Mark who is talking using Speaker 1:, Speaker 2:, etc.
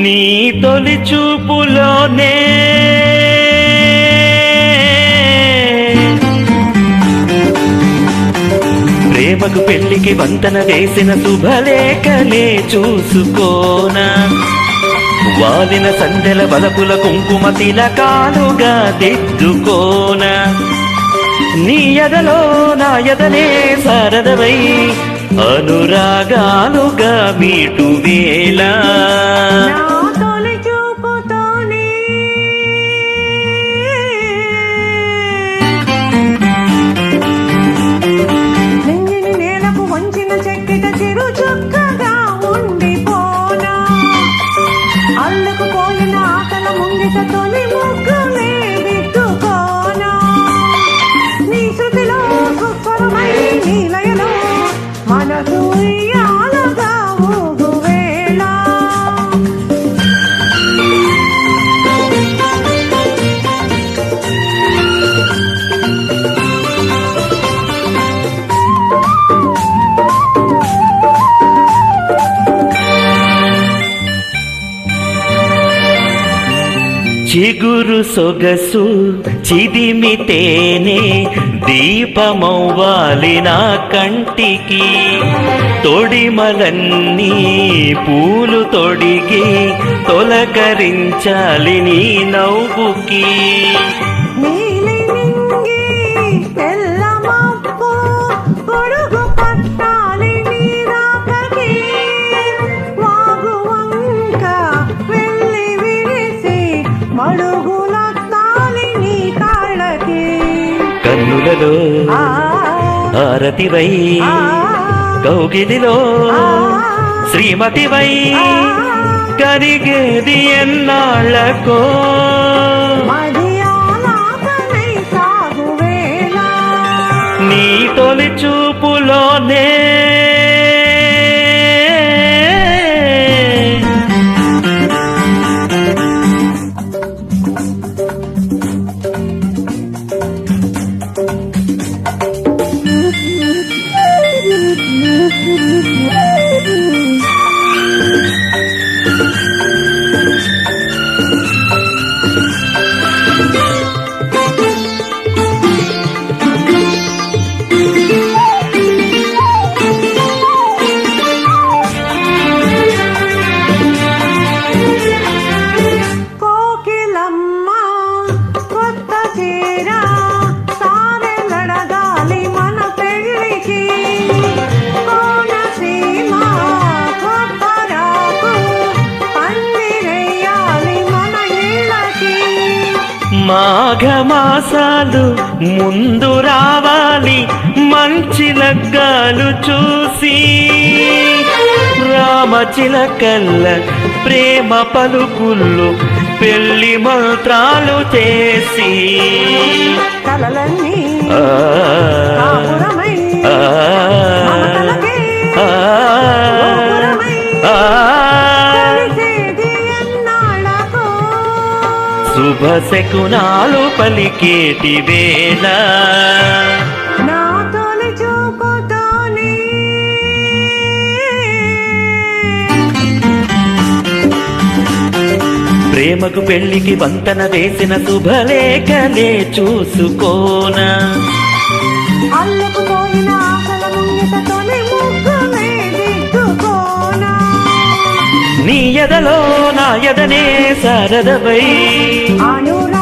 Speaker 1: నీ తొలి చూపులోనే ప్రేమకు పెళ్లికి వంతన వేసిన శుభలేఖలే చూసుకోనా వాలిన సందెల బలపుల కుంకుమ తిలకాలుగా దిద్దుకోనా నీ ఎదలో నా ఎదనే సరదవై అనురాగాలుగా మీటు వేళ చిగురు సొగసు చిదిమితేనే దీపమవ్వాలి నా కంటికి తొడిమలన్నీ పూలు తొడిగి తొలకరించాలి నీ నవ్వుకి కన్నులలో ఆరతివై కౌగిలిలో శ్రీమతివై కరిగేది ఎన్నాళ్ళకో నీ తొలి చూపులోనే మాఘమాసాలు ముందు రావాలి మంచి లగ్గాలు చూసి రామచిలకల్ల ప్రేమ పలుకుళ్ళు పెళ్లి మంత్రాలు చేసి శుభ శకునాలు పలికేటి వేళ
Speaker 2: నా తొలి చూపుతోనే
Speaker 1: ప్రేమకు పెళ్లికి వంతన వేసిన శుభలేఖలే చూసుకోనా
Speaker 2: అల్లుకుపోయిన ఆశల ముంగిట తొలి ముగ్గులే దిద్దుకోనా
Speaker 1: నీ ఎదలో నా ఎదనే సరదవై
Speaker 2: అనురా